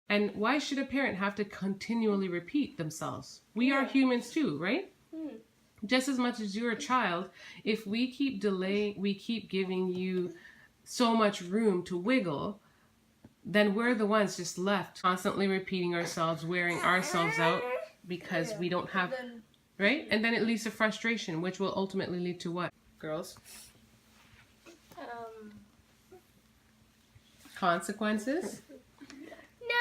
And why should a parent have to continually repeat themselves? We are humans too, right? Just as much as you're a child, if we keep delaying, we keep giving you so much room to wiggle, then we're the ones just left constantly repeating ourselves, wearing ourselves out because we don't have, right? And then it leads to frustration, which will ultimately lead to what, girls? Consequences? No!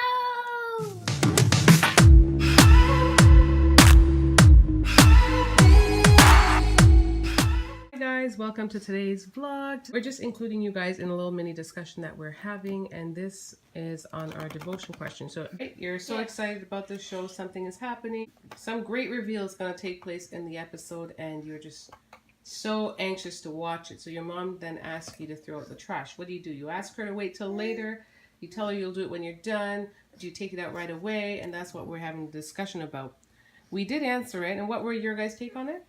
Hi guys, welcome to today's vlog. We're just including you guys in a little mini discussion that we're having, and this is on our devotion question. So you're so excited about this show, something is happening. Some great reveal is going to take place in the episode, and you're just so anxious to watch it. So your mom then asks you to throw out the trash. What do? You ask her to wait till later. You tell her you'll do it when you're done. Do you take it out right away? And that's what we're having a discussion about. We did answer it, and what were your guys' take on it?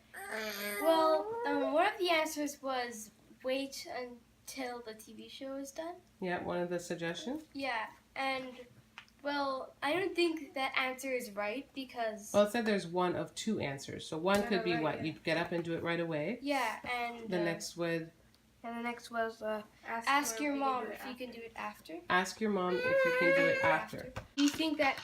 Well, one of the answers was wait until the TV show is done. Yeah, one of the suggestions. Yeah, and well, I don't think that answer is right because... Well, it said there's one of two answers. So one could be right, what? You get up and do it right away. Yeah, and... The next would... And the next was ask your mom if you can do it after. Ask your mom if you can do it after. Do you think that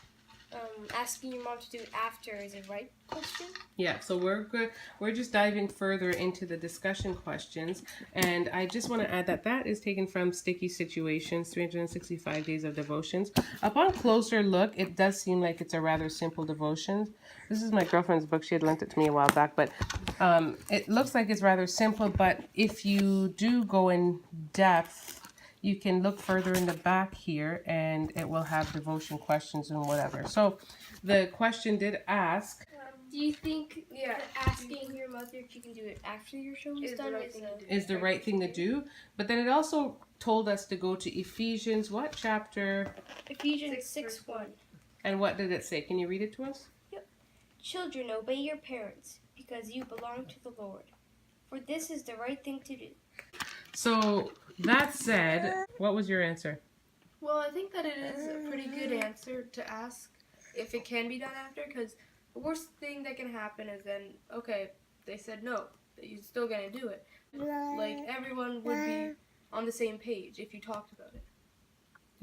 asking your mom to do it after is a right question? Yeah, so we're good. We're just diving further into the discussion questions, and I just want to add that that is taken from Sticky Situations, 365 Days of Devotions. Upon closer look, it does seem like it's a rather simple devotion. This is my girlfriend's book. She had lent it to me a while back, but it looks like it's rather simple, but if you do go in depth, you can look further in the back here and it will have devotion questions and whatever. So the question did ask, do you think that asking your mother if you can do it after your show is done is the right thing to do? But then it also told us to go to Ephesians, what chapter? Ephesians 6:1. And what did it say? Can you read it to us? Yep. Children, obey your parents because you belong to the Lord. For this is the right thing to do. So that said, what was your answer? Well, I think that it is a pretty good answer to ask if it can be done after, because the worst thing that can happen is then, okay, they said no, but you're still going to do it. Like, everyone would be on the same page if you talked about it.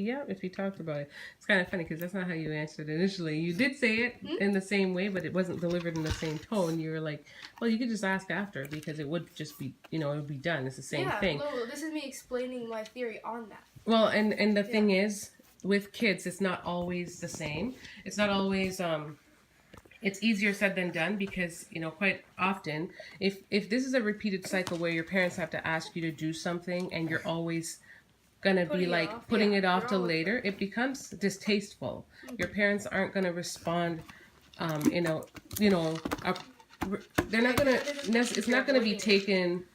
Yeah, if you talked about it. It's kind of funny because that's not how you answered initially. You did say it in the same way, but it wasn't delivered in the same tone. You were like, well, you could just ask after because it would just be, it would be done. It's the same thing. Yeah, this is me explaining my theory on that. Well, and the thing is, with kids, it's not always the same. It's not always, it's easier said than done because, quite often, if this is a repeated cycle where your parents have to ask you to do something and you're always gonna be like putting it off till later, it becomes distasteful. Your parents aren't gonna respond they're not gonna, it's not gonna be taken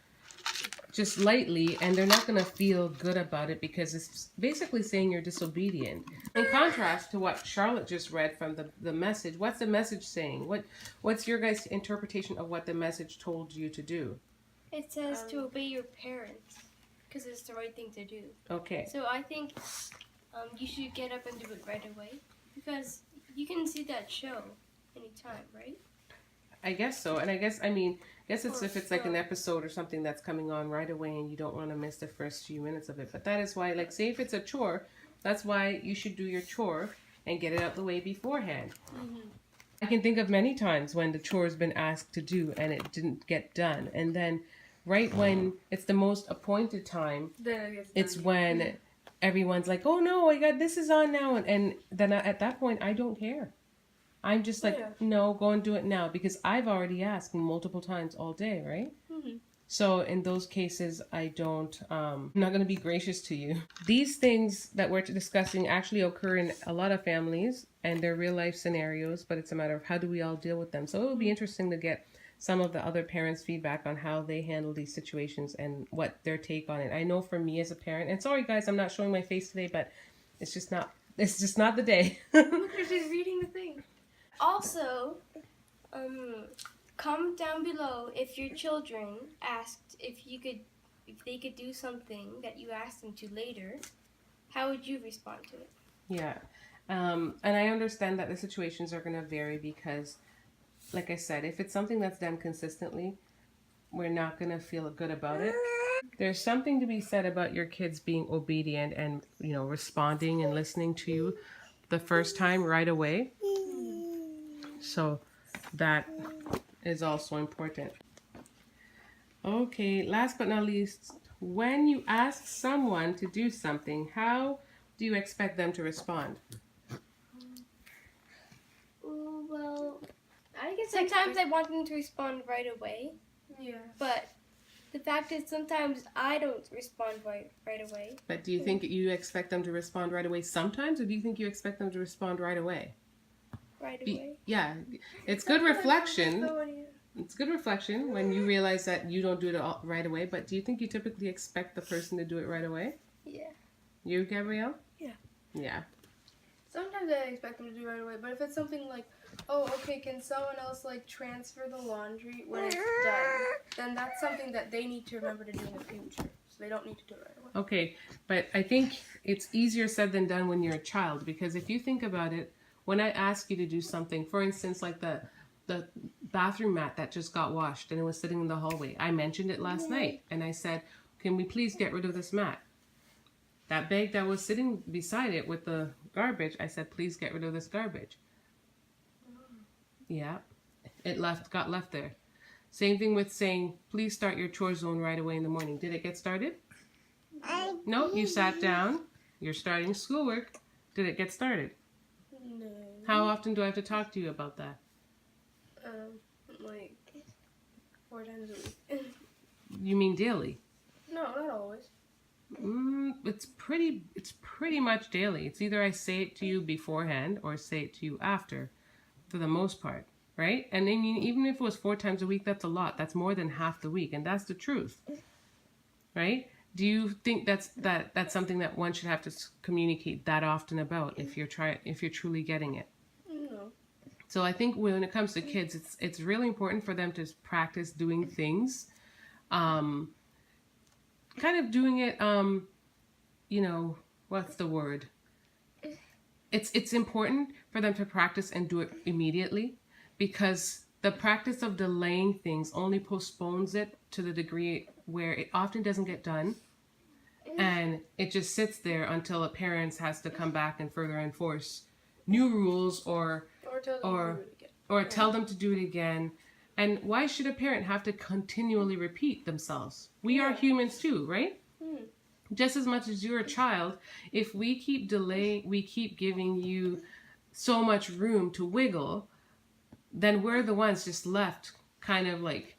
just lightly, and they're not gonna feel good about it because it's basically saying you're disobedient. In contrast to what Charlotte just read from the message, what's the message saying? What's your guys' interpretation of what the message told you to do? It says to obey your parents. Because it's the right thing to do. Okay. So I think you should get up and do it right away. Because you can see that show anytime, right? I guess so. And I guess it's if it's like an episode or something that's coming on right away and you don't want to miss the first few minutes of it. But that is why, like, say if it's a chore, that's why you should do your chore and get it out the way beforehand. I can think of many times when the chore has been asked to do and it didn't get done. And then right when it's the most appointed time, it's when everyone's like, oh no, this is on now. And then at that point, I don't care. I'm just like, no, go and do it now. Because I've already asked multiple times all day, right? So in those cases, I'm not going to be gracious to you. These things that we're discussing actually occur in a lot of families and they're real life scenarios, but it's a matter of how do we all deal with them. So it would be interesting to get some of the other parents' feedback on how they handle these situations and what their take on it. I know for me as a parent, and sorry guys, I'm not showing my face today, but it's just not the day. Look, she's reading the thing. Also, comment down below if your children asked if they could do something that you asked them to later. How would you respond to it? Yeah. And I understand that the situations are going to vary because, like I said, if it's something that's done consistently, we're not going to feel good about it. There's something to be said about your kids being obedient and, responding and listening to you the first time right away. So that is also important. Okay, last but not least, when you ask someone to do something, how do you expect them to respond? Well, I guess sometimes I want them to respond right away. Yeah. But the fact is sometimes I don't respond right away. But do you think you expect them to respond right away sometimes, or do you think you expect them to respond right away? Right away? Yeah, it's good reflection. It's good reflection when you realize that you don't do it all right away, but do you think you typically expect the person to do it right away? Yeah. You, Gabrielle? Yeah. Yeah. Sometimes I expect them to do it right away, but if it's something like, oh, okay, can someone else like transfer the laundry when it's done, then that's something that they need to remember to do in the future. So they don't need to do it right away. Okay, but I think it's easier said than done when you're a child, because if you think about it, when I ask you to do something, for instance, like the bathroom mat that just got washed and it was sitting in the hallway, I mentioned it last night and I said, can we please get rid of this mat? That bag that was sitting beside it with the garbage, I said, please get rid of this garbage. Yeah, it got left there. Same thing with saying, please start your chore zone right away in the morning. Did it get started? No, you sat down. You're starting schoolwork. Did it get started? No. How often do I have to talk to you about that? Like 4 times a week. You mean daily? No, not always. It's pretty much daily. It's either I say it to you beforehand or say it to you after, for the most part, right? And I mean, even if it was 4 times a week, that's a lot. That's more than half the week, and that's the truth, right? Do you think that's something that one should have to communicate that often about if you're truly getting it? No. So I think when it comes to kids, it's really important for them to practice doing things, kind of doing it, what's the word? It's important for them to practice and do it immediately, because the practice of delaying things only postpones it to the degree where it often doesn't get done, and it just sits there until a parent has to come back and further enforce new rules or tell them to do it again. And why should a parent have to continually repeat themselves? We are humans too, right? Just as much as you're a child, if we keep delaying, we keep giving you so much room to wiggle, then we're the ones just left kind of like,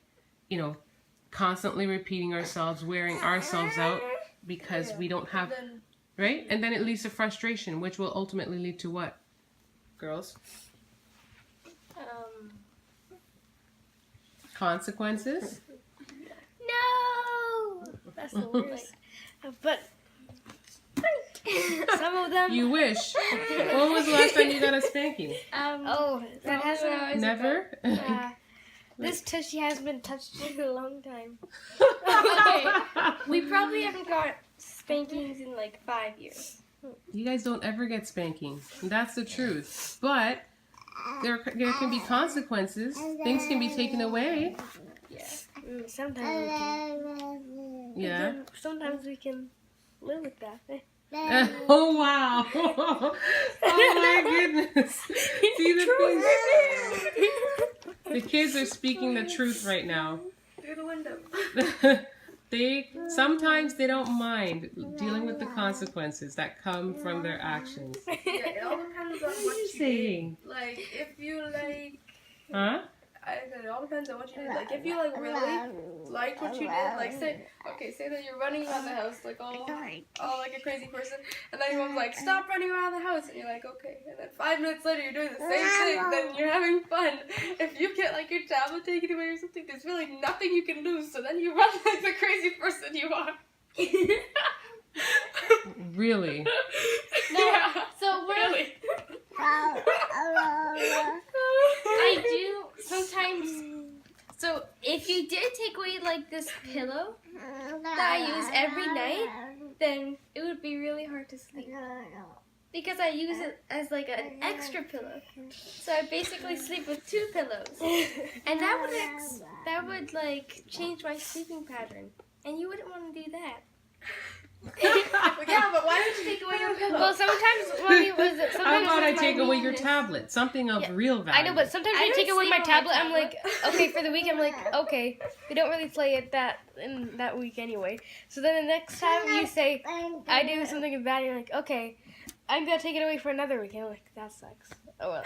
constantly repeating ourselves, wearing ourselves out because we don't have, right? And then it leads to frustration, which will ultimately lead to what, girls? Consequences? No! That's the worst. But some of them... You wish. When was the last time you got a spanking? That hasn't always... Never? This tushy has been touched in a long time. Okay. We probably haven't got spankings in like 5 years. You guys don't ever get spanking. That's the truth. But there can be consequences. Things can be taken away. Yeah. Sometimes we can. Yeah. Sometimes we can live with that. Oh, wow. Oh, my goodness. See the things? The kids are speaking the truth right now. Through the window. Sometimes they don't mind dealing with the consequences that come from their actions. Yeah, it all depends on what you saying? did. Like, if you like... Huh? I said it all depends on what you did. Like, if you like really liked what you did, like say that you're running around the house like all like a crazy person, and then your mom's like, stop running around the house, and you're like, okay, and then 5 minutes later you're doing the same thing, then you're having fun. If you get like your tablet taken away or something, there's really nothing you can lose, so then you run like the crazy person you are. Really? No, yeah. So we're... Really? I do sometimes. So if you did take away like this pillow that I use every night, then it would be really hard to sleep. because I use it as like an extra pillow. So I basically sleep with 2 pillows, and that would like change my sleeping pattern, and you wouldn't want to do that. Yeah, but why don't you take away your pillow? Well, sometimes mommy was. How about I my take away your weakness. tablet? Something of real value. I know, but sometimes I I take don't away my sleep on my tablet. I'm like, tablet. okay, for the week, I'm like, okay, we don't really play it in that week anyway. So then the next time you say I do something bad, you're like, okay, I'm gonna take it away for another week. And I'm like, that sucks. Oh well.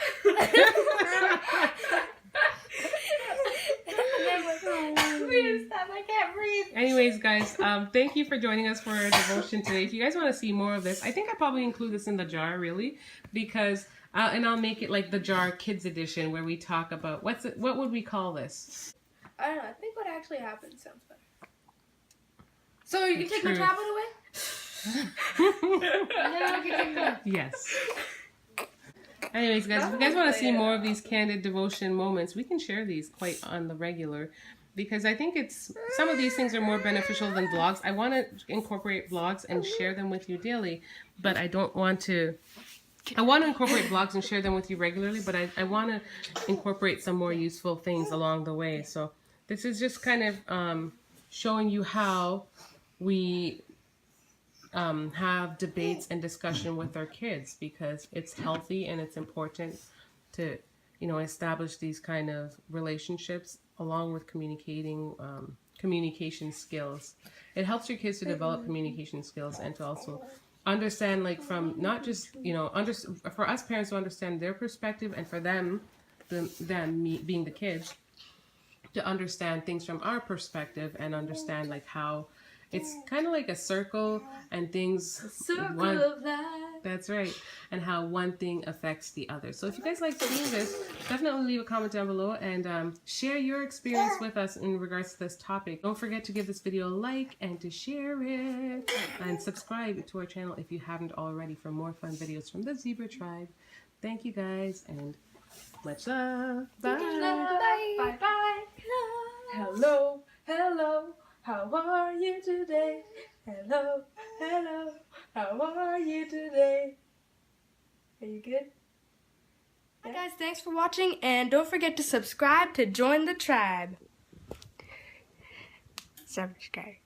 I can't breathe. Anyways, guys, thank you for joining us for our devotion today. If you guys want to see more of this, I think I'll probably include this in the jar, really, because, and I'll make it like the jar kids edition where we talk about, what would we call this? I don't know. I think what actually happened sounds better. So you can take my True. tablet away? Yes. Anyways, guys, if you guys want to see more of these candid devotion moments, we can share these quite on the regular, because I think some of these things are more beneficial than vlogs. I want to incorporate vlogs and share them with you daily, but I want to incorporate vlogs and share them with you regularly, but I want to incorporate some more useful things along the way. So this is just kind of showing you how we have debates and discussion with our kids, because it's healthy and it's important to, establish these kind of relationships along with communication skills. It helps your kids to develop communication skills and to also understand, like, from not just, for us parents to understand their perspective, and for them being the kids, to understand things from our perspective and understand like how it's kind of like a circle and things. Circle of life. That's right. And how one thing affects the other. So if you guys like seeing this, definitely leave a comment down below and share your experience with us in regards to this topic. Don't forget to give this video a like and to share it. And subscribe to our channel if you haven't already for more fun videos from the Zebra Tribe. Thank you guys and much love. Bye. Bye. Bye. Hello. Hello. How are you today? Hello. Hello. How are you today? Are you good? Hi guys, thanks for watching, and don't forget to subscribe to join the tribe. Subscribe.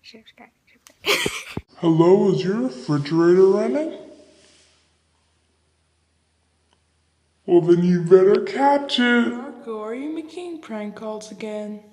Hello, is your refrigerator running? Well, then you better catch it. Marco, are you making prank calls again?